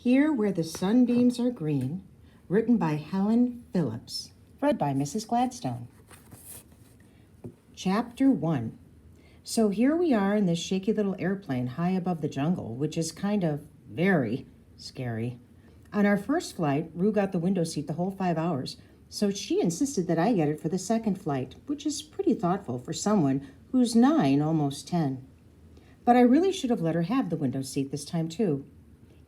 Here Where the Sunbeams Are Green, written by Helen Phillips, read by Mrs. Gladstone. Chapter 1. So here we are in this shaky little airplane high above the jungle, which is kind of very scary. On our first flight, Rue got the window seat the whole 5 hours, so she insisted that I get it for the second flight, which is pretty thoughtful for someone who's 9, almost 10. But I really should have let her have the window seat this time, too.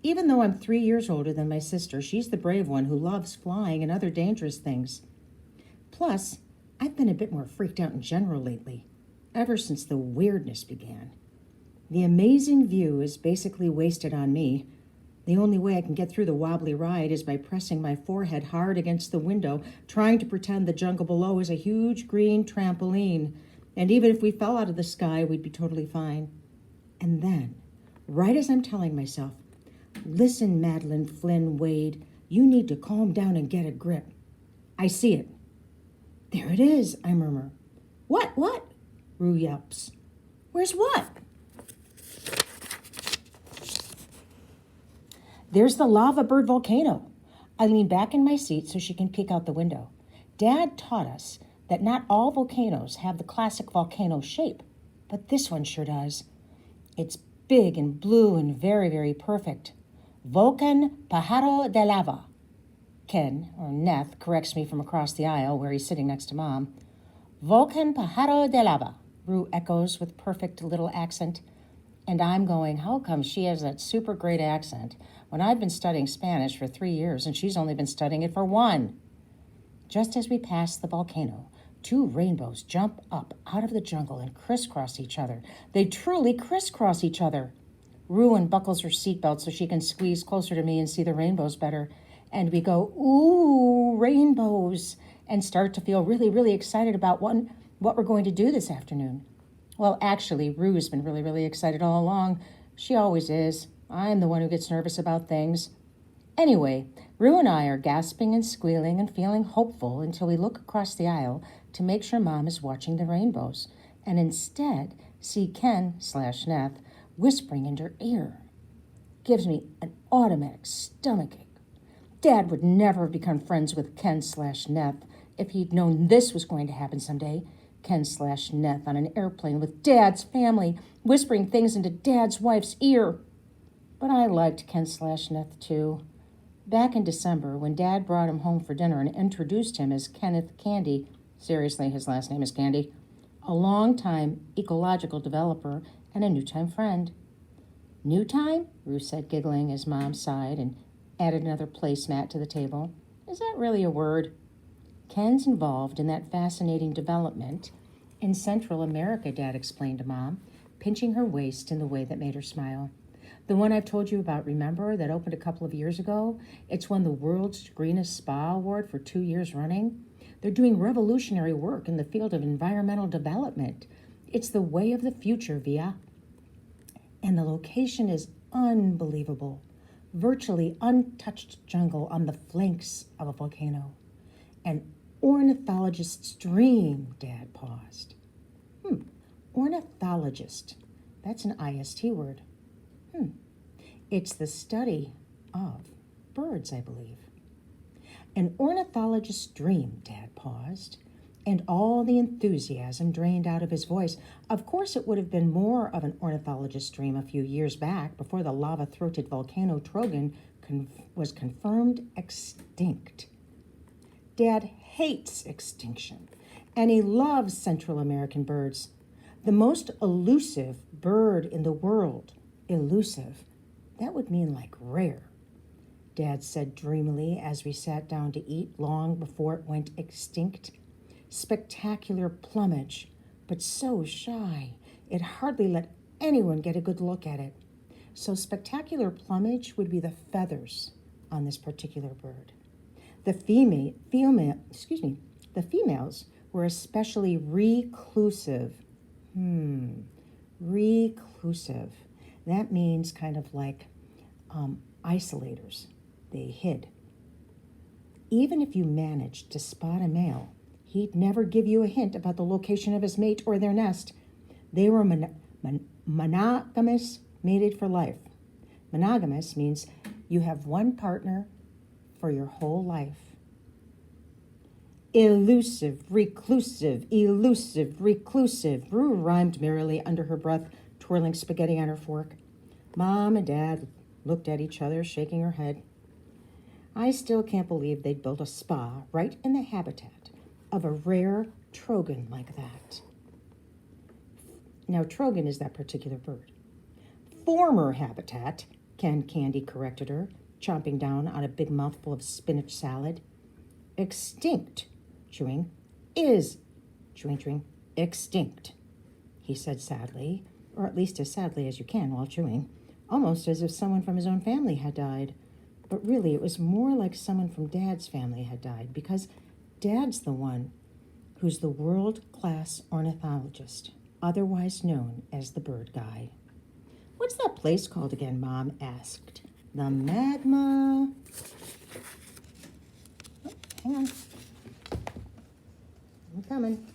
Even though I'm 3 years older than my sister, she's the brave one who loves flying and other dangerous things. Plus, I've been a bit more freaked out in general lately, ever since the weirdness began. The amazing view is basically wasted on me. The only way I can get through the wobbly ride is by pressing my forehead hard against the window, trying to pretend the jungle below is a huge green trampoline. And even if we fell out of the sky, we'd be totally fine. And then, right as I'm telling myself, "Listen, Madeline Flynn Wade, you need to calm down and get a grip," I see it. "There it is," I murmur. What? Rue yelps. "Where's what?" "There's the lava bird volcano." I lean back in my seat so she can peek out the window. Dad taught us that not all volcanoes have the classic volcano shape, but this one sure does. It's big and blue and very, very perfect. Volcan Pájaro de Lava. Ken, or Neth, corrects me from across the aisle where he's sitting next to Mom. "Volcan Pájaro de Lava," Rue echoes with perfect little accent. And I'm going, how come she has that super great accent when I've been studying Spanish for 3 years and she's only been studying it for 1? Just as we pass the volcano, 2 rainbows jump up out of the jungle and crisscross each other. They truly crisscross each other. Rue unbuckles her seatbelt so she can squeeze closer to me and see the rainbows better. And we go, "Ooh, rainbows," and start to feel really, really excited about what we're going to do this afternoon. Well, actually, Rue's been really, really excited all along. She always is. I'm the one who gets nervous about things. Anyway, Rue and I are gasping and squealing and feeling hopeful until we look across the aisle to make sure Mom is watching the rainbows, and instead see Ken/Neth whispering in her ear. Gives me an automatic stomachache. Dad would never have become friends with Ken/Neth if he'd known this was going to happen someday. Ken/Neth on an airplane with Dad's family, whispering things into Dad's wife's ear. But I liked Ken/Neth too. Back in December, when Dad brought him home for dinner and introduced him as Kenneth Candy, seriously, his last name is Candy, a long-time ecological developer and a new-time friend. "New time?" Rue said, giggling as Mom sighed and added another placemat to the table. "Is that really a word?" "Ken's involved in that fascinating development in Central America," Dad explained to Mom, pinching her waist in the way that made her smile. "The one I've told you about, remember, that opened a couple of years ago? It's won the world's greenest spa award for 2 years running. They're doing revolutionary work in the field of environmental development. It's the way of the future, Via. And the location is unbelievable. Virtually untouched jungle on the flanks of a volcano. An ornithologist's dream," Dad paused. Ornithologist. That's an IST word. It's the study of birds, I believe. An ornithologist's dream, Dad paused, and all the enthusiasm drained out of his voice. Of course it would have been more of an ornithologist's dream a few years back, before the lava-throated volcano Trogon was confirmed extinct. Dad hates extinction, and he loves Central American birds. The most elusive bird in the world. Elusive. That would mean like rare, Dad said dreamily as we sat down to eat long before it went extinct. Spectacular plumage, but so shy, it hardly let anyone get a good look at it. So spectacular plumage would be the feathers on this particular bird. The females were especially reclusive. Reclusive. That means kind of like isolators. They hid. Even if you managed to spot a male, he'd never give you a hint about the location of his mate or their nest. They were monogamous, mated for life. Monogamous means You have one partner for your whole life. Elusive, reclusive, elusive, reclusive, Rue rhymed merrily under her breath, twirling spaghetti on her fork. Mom and Dad looked at each other, shaking her head. I still can't believe they'd built a spa right in the habitat of a rare trogon like that. Now, trogon is that particular bird. Former habitat, Ken Candy corrected her, chomping down on a big mouthful of spinach salad. Extinct, chewing, is, chewing, extinct, he said sadly, or at least as sadly as you can while chewing, almost as if someone from his own family had died. But really, it was more like someone from Dad's family had died, because Dad's the one who's the world-class ornithologist, otherwise known as the bird guy. What's that place called again, Mom asked. The Magma... Oh, hang on. I'm coming.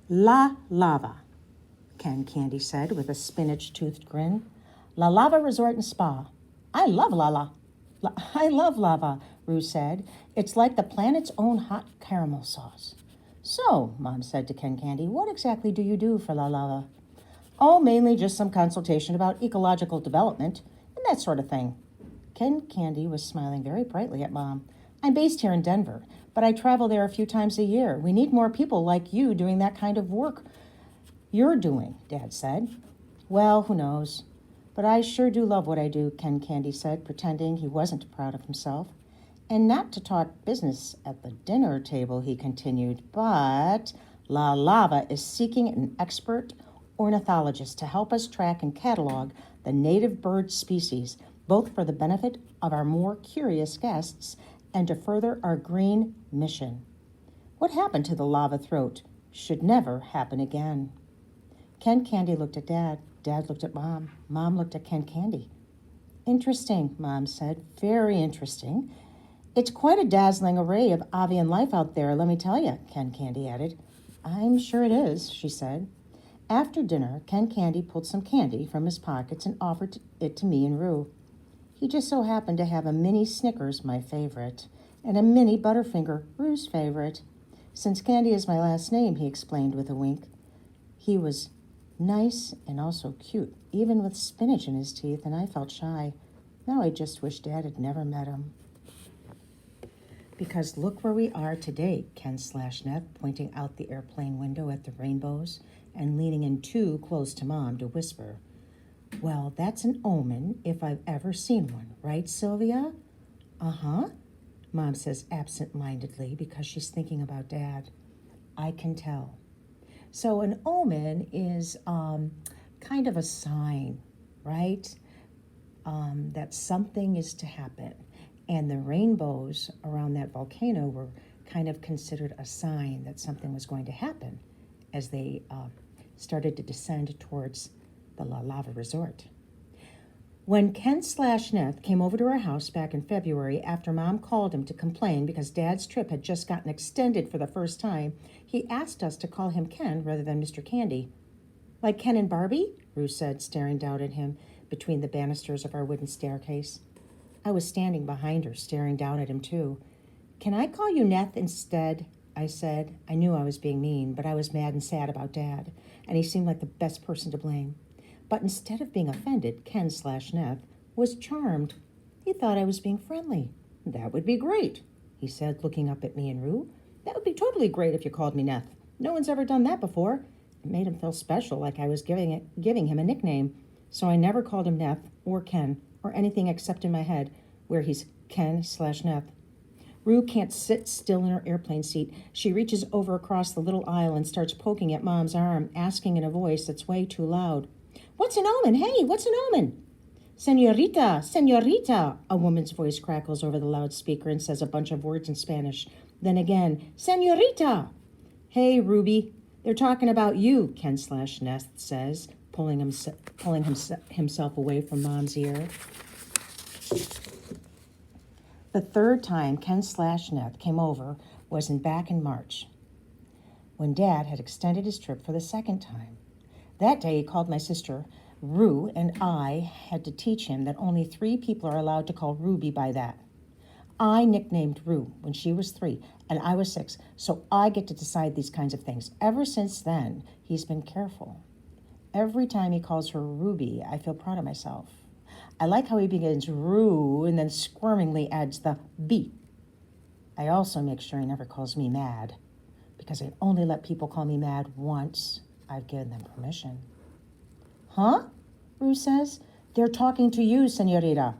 La Lava, Ken Candy said with a spinach-toothed grin. La Lava Resort and Spa. I love lava, Rue said. It's like the planet's own hot caramel sauce. So, Mom said to Ken Candy, what exactly do you do for La Lava? Oh, mainly just some consultation about ecological development and that sort of thing. Ken Candy was smiling very brightly at Mom. I'm based here in Denver, but I travel there a few times a year. We need more people like you doing that kind of work you're doing, Dad said. Well, who knows? But I sure do love what I do, Ken Candy said, pretending he wasn't proud of himself. And not to talk business at the dinner table, he continued, but La Lava is seeking an expert ornithologist to help us track and catalog the native bird species, both for the benefit of our more curious guests and to further our green mission. What happened to the lava throat should never happen again. Ken Candy looked at Dad. Dad looked at Mom. Mom looked at Ken Candy. Interesting, Mom said. Very interesting. It's quite a dazzling array of avian life out there, let me tell you, Ken Candy added. I'm sure it is, she said. After dinner, Ken Candy pulled some candy from his pockets and offered it to me and Rue. He just so happened to have a mini Snickers, my favorite, and a mini Butterfinger, Rue's favorite. Since Candy is my last name, he explained with a wink. He was nice and also cute, even with spinach in his teeth, and I felt shy. Now I just wish Dad had never met him. Because look where we are today, Ken Slashneth, pointing out the airplane window at the rainbows and leaning in too close to Mom to whisper. Well, that's an omen if I've ever seen one, right, Sylvia? Uh-huh, Mom says absent-mindedly because she's thinking about Dad. I can tell. So an omen is kind of a sign, right, that something is to happen. And the rainbows around that volcano were kind of considered a sign that something was going to happen as they started to descend towards the La Lava Resort. When Ken Slashneth came over to our house back in February after Mom called him to complain because Dad's trip had just gotten extended for the first time, he asked us to call him Ken rather than Mr. Candy. Like Ken and Barbie? Rue said, staring down at him between the banisters of our wooden staircase. I was standing behind her, staring down at him too. Can I call you Neth instead? I said. I knew I was being mean, but I was mad and sad about Dad, and he seemed like the best person to blame. But instead of being offended, Ken Slashneth was charmed. He thought I was being friendly. That would be great, he said, looking up at me and Rue. That would be totally great if you called me Neth. No one's ever done that before. It made him feel special, like I was giving him a nickname. So I never called him Neth or Ken or anything except in my head, where he's Ken Slashneth. Rue can't sit still in her airplane seat. She reaches over across the little aisle and starts poking at Mom's arm, asking in a voice that's way too loud. What's an omen? Hey, what's an omen? Senorita, senorita, a woman's voice crackles over the loudspeaker and says a bunch of words in Spanish. Then again, senorita. Hey, Ruby, they're talking about you, Ken Slashneth says, pulling himself away from Mom's ear. The third time Ken Slashneth came over was back in March, when Dad had extended his trip for the second time. That day he called my sister Rue and I had to teach him that only 3 people are allowed to call Ruby by that. I nicknamed Rue when she was 3 and I was 6, so I get to decide these kinds of things. Ever since then, he's been careful. Every time he calls her Ruby, I feel proud of myself. I like how he begins Rue and then squirmingly adds the B. I also make sure he never calls me Mad, because I only let people call me Mad once I've given them permission. Huh? Rue says. They're talking to you, senorita,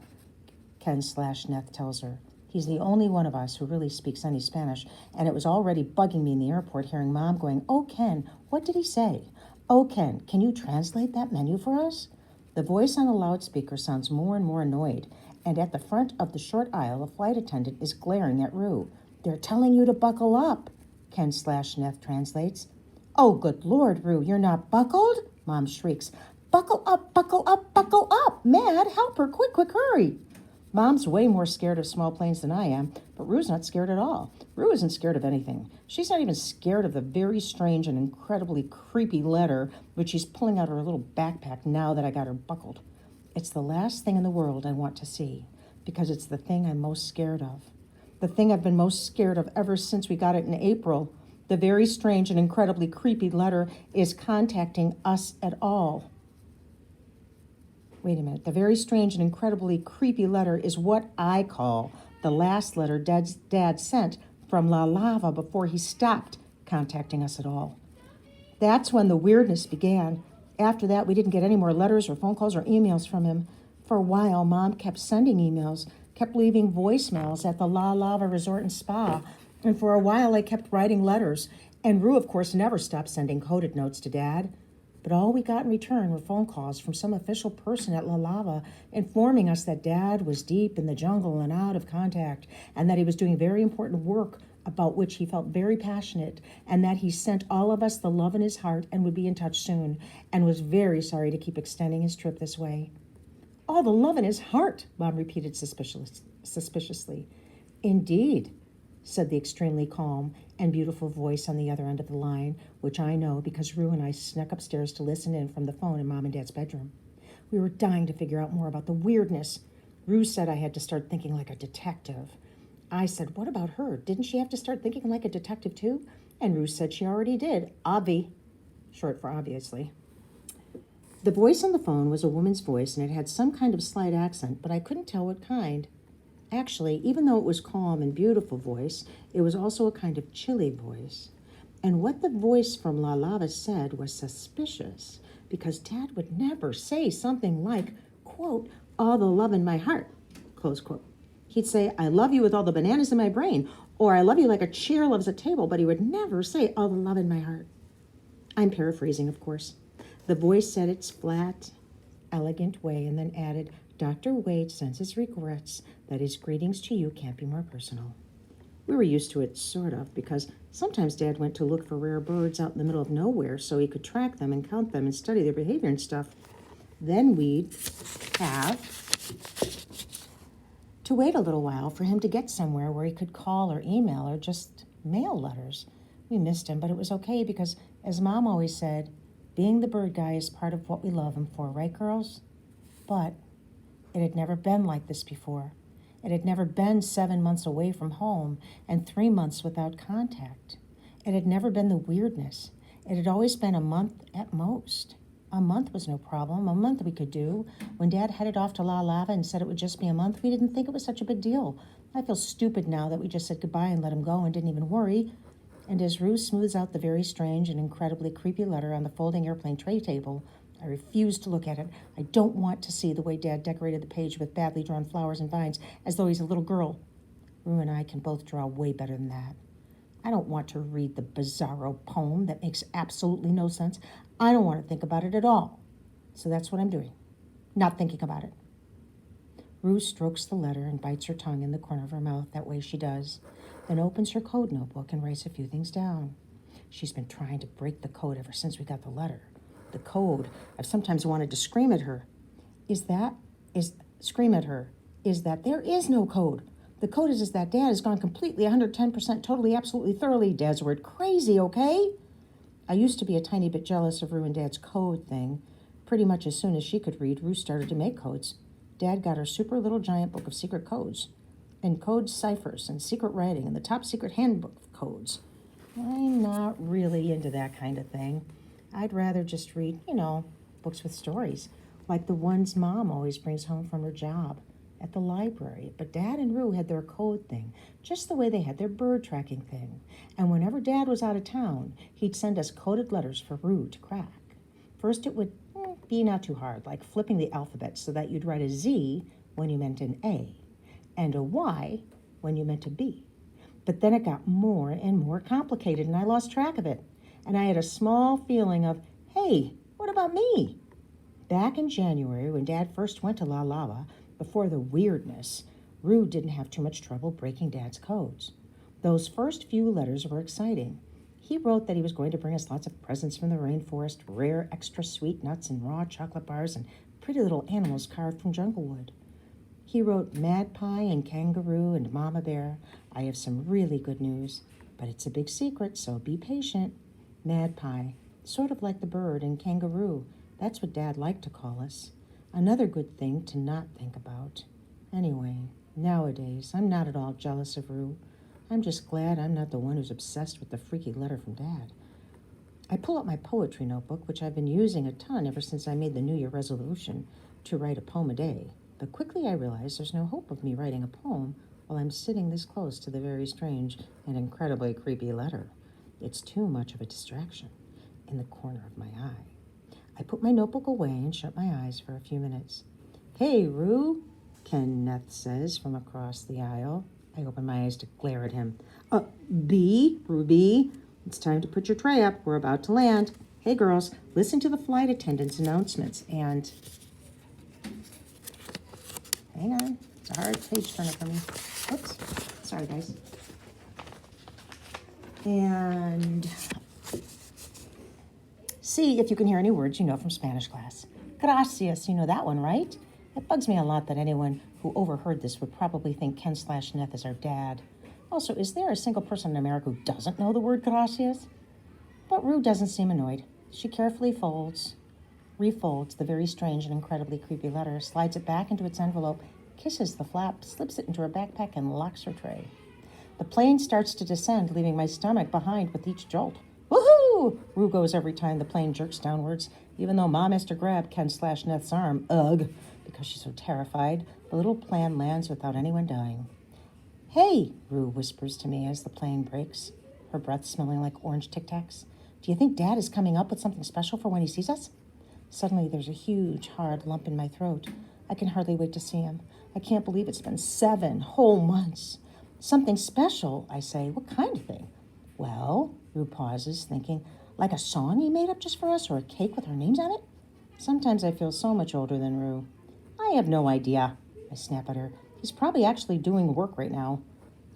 Ken/Neth tells her. He's the only one of us who really speaks any Spanish, and it was already bugging me in the airport hearing Mom going, "Oh, Ken, what did he say? Oh, Ken, can you translate that menu for us?" The voice on the loudspeaker sounds more and more annoyed, and at the front of the short aisle, a flight attendant is glaring at Rue. "They're telling you to buckle up," Ken/Neth translates. "Oh, good Lord, Rue, you're not buckled?" Mom shrieks. "Buckle up, buckle up, buckle up! Mad, help her, quick, quick, hurry!" Mom's way more scared of small planes than I am, but Rue's not scared at all. Rue isn't scared of anything. She's not even scared of the very strange and incredibly creepy letter which she's pulling out of her little backpack now that I got her buckled. It's the last thing in the world I want to see, because it's the thing I'm most scared of. The thing I've been most scared of ever since we got it in April. The very strange and incredibly creepy letter is contacting us at all. Wait a minute. The very strange and incredibly creepy letter is what I call the last letter Dad sent from La Lava before he stopped contacting us at all. That's when the weirdness began. After that, we didn't get any more letters or phone calls or emails from him. For a while, Mom kept sending emails, kept leaving voicemails at the La Lava Resort and Spa, and for a while I kept writing letters. And Rue, of course, never stopped sending coded notes to Dad. But all we got in return were phone calls from some official person at La Lava informing us that Dad was deep in the jungle and out of contact, and that he was doing very important work about which he felt very passionate, and that he sent all of us the love in his heart and would be in touch soon, and was very sorry to keep extending his trip this way. "All the love in his heart," Mom repeated suspiciously. "Indeed," said the extremely calm and beautiful voice on the other end of the line, which I know because Rue and I snuck upstairs to listen in from the phone in Mom and Dad's bedroom. We were dying to figure out more about the weirdness. Rue said I had to start thinking like a detective. I said, what about her? Didn't she have to start thinking like a detective too? And Rue said she already did. Obvi, short for obviously. The voice on the phone was a woman's voice, and it had some kind of slight accent, but I couldn't tell what kind. Actually, even though it was calm and beautiful voice, it was also a kind of chilly voice. And what the voice from La Lava said was suspicious, because Dad would never say something like, quote, "all the love in my heart," close quote. He'd say, "I love you with all the bananas in my brain," or "I love you like a chair loves a table," but he would never say, "all the love in my heart." I'm paraphrasing, of course. The voice said its flat, elegant way and then added, "Dr. Wade sends his regrets that his greetings to you can't be more personal." We were used to it, sort of, because sometimes Dad went to look for rare birds out in the middle of nowhere so he could track them and count them and study their behavior and stuff. Then we'd have to wait a little while for him to get somewhere where he could call or email or just mail letters. We missed him, but it was okay because, as Mom always said, being the bird guy is part of what we love him for, right, girls? But it had never been like this before. It had never been 7 months away from home and 3 months without contact. It had never been the weirdness. It had always been a month at most. A month was no problem. A month we could do. When Dad headed off to La Lava and said it would just be a month, we didn't think it was such a big deal. I feel stupid now that we just said goodbye and let him go and didn't even worry. And as Rue smooths out the very strange and incredibly creepy letter on the folding airplane tray table, I refuse to look at it. I don't want to see the way Dad decorated the page with badly drawn flowers and vines as though he's a little girl. Rue and I can both draw way better than that. I don't want to read the bizarro poem that makes absolutely no sense. I don't want to think about it at all. So that's what I'm doing. Not thinking about it. Rue strokes the letter and bites her tongue in the corner of her mouth. That way she does. Then opens her code notebook and writes a few things down. She's been trying to break the code ever since we got the letter. The code. I've sometimes wanted to scream at her. Scream at her. Is that there is no code. The code is that Dad has gone completely 110% totally, absolutely, thoroughly, Dad's word, crazy, okay? I used to be a tiny bit jealous of Rue and Dad's code thing, Pretty much as soon as she could read, Ruth started to make codes. Dad got her super little giant book of secret codes, and code ciphers, and secret writing, and the top secret handbook of codes. I'm not really into that kind of thing. I'd rather just read, books with stories, like the ones Mom always brings home from her job at the library. But Dad and Rue had their code thing, just the way they had their bird tracking thing. And whenever Dad was out of town, he'd send us coded letters for Rue to crack. First, it would be not too hard, like flipping the alphabet so that you'd write a Z when you meant an A, and a Y when you meant a B. But then it got more and more complicated, and I lost track of it. And I had a small feeling of, hey, what about me? Back in January, when Dad first went to La Lava, before the weirdness, Rue didn't have too much trouble breaking Dad's codes. Those first few letters were exciting. He wrote that he was going to bring us lots of presents from the rainforest, rare extra sweet nuts and raw chocolate bars, and pretty little animals carved from jungle wood. He wrote Magpie and Kangaroo and Mama Bear. I have some really good news, but it's a big secret, so be patient. Magpie, sort of like the bird, and Kangaroo. That's what Dad liked to call us. Another good thing to not think about. Anyway, nowadays, I'm not at all jealous of Rue. I'm just glad I'm not the one who's obsessed with the freaky letter from Dad. I pull out my poetry notebook, which I've been using a ton ever since I made the New Year resolution to write a poem a day. But quickly I realize there's no hope of me writing a poem while I'm sitting this close to the very strange and incredibly creepy letter. It's too much of a distraction in the corner of my eye. I put my notebook away and shut my eyes for a few minutes. Hey, Rue, Kenneth says from across the aisle. I open my eyes to glare at him. B, Ruby, it's time to put your tray up. We're about to land. Hey, girls, listen to the flight attendant's announcements and... Hang on. It's a hard page turner for me. Oops. Sorry, guys. And see if you can hear any words you know from Spanish class. Gracias, you know that one, right? It bugs me a lot that anyone who overheard this would probably think Ken/Neth is our dad. Also, is there a single person in America who doesn't know the word gracias? But Rue doesn't seem annoyed. She carefully refolds the very strange and incredibly creepy letter, slides it back into its envelope, kisses the flap, slips it into her backpack, and locks her tray. The plane starts to descend, leaving my stomach behind with each jolt. Woohoo! Rue goes every time the plane jerks downwards, even though Mom has to grab Ken/Neth's arm, because she's so terrified. The little plane lands without anyone dying. Hey, Rue whispers to me as the plane brakes, her breath smelling like orange Tic Tacs. Do you think Dad is coming up with something special for when he sees us? Suddenly, there's a huge, hard lump in my throat. I can hardly wait to see him. I can't believe it's been 7 whole months. Something special, I say. What kind of thing? Well, Rue pauses, thinking, like a song he made up just for us or a cake with our names on it? Sometimes I feel so much older than Rue. I have no idea, I snap at her. He's probably actually doing work right now.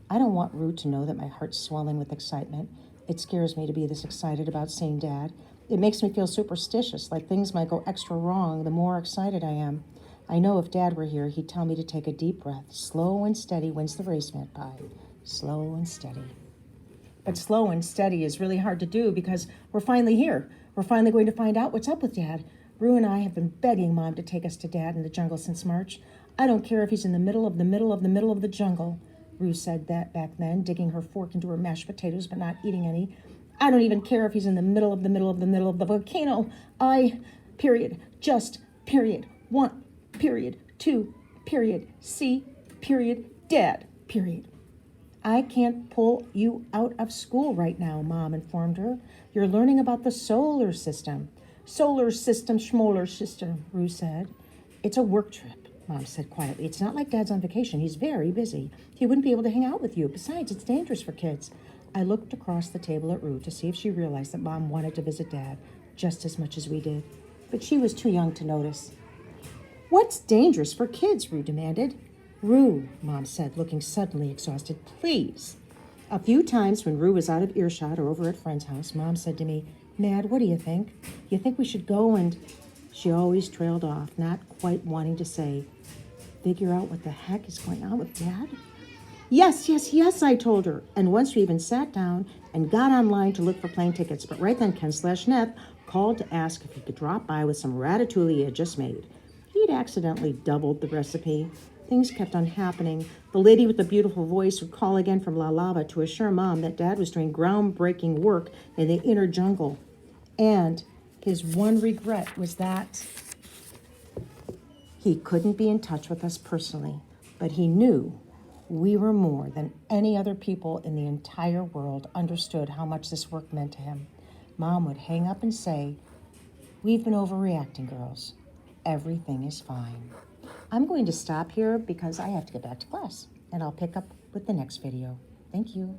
I don't want Rue to know that my heart's swelling with excitement. It scares me to be this excited about seeing Dad. It makes me feel superstitious, like things might go extra wrong the more excited I am. I know if Dad were here, he'd tell me to take a deep breath. Slow and steady wins the race, Magpie. Slow and steady. But slow and steady is really hard to do because we're finally here. We're finally going to find out what's up with Dad. Rue and I have been begging Mom to take us to Dad in the jungle since March. I don't care if he's in the middle of the jungle. Rue said that back then, digging her fork into her mashed potatoes but not eating any. I don't even care if he's in the middle of the volcano. Just, 1, 2, C, Dad, I can't pull you out of school right now, Mom informed her. You're learning about the solar system. Solar system, schmolar system, Rue said. It's a work trip, Mom said quietly. It's not like Dad's on vacation. He's very busy. He wouldn't be able to hang out with you. Besides, it's dangerous for kids. I looked across the table at Rue to see if she realized that Mom wanted to visit Dad just as much as we did. But she was too young to notice. What's dangerous for kids? Rue demanded. Rue, Mom said, looking suddenly exhausted, please. A few times when Rue was out of earshot or over at friend's house, Mom said to me, Mad, what do you think? You think we should go and... She always trailed off, not quite wanting to say, figure out what the heck is going on with Dad? Yes, I told her. And once we even sat down and got online to look for plane tickets. But right then, Ken/Neth called to ask if he could drop by with some ratatouille he had just made. He'd accidentally doubled the recipe. Things kept on happening. The lady with the beautiful voice would call again from La Lava to assure Mom that Dad was doing groundbreaking work in the inner jungle. And his one regret was that he couldn't be in touch with us personally, but he knew we were more than any other people in the entire world understood how much this work meant to him. Mom would hang up and say, "We've been overreacting, girls. Everything is fine." I'm going to stop here because I have to get back to class, and I'll pick up with the next video. Thank you.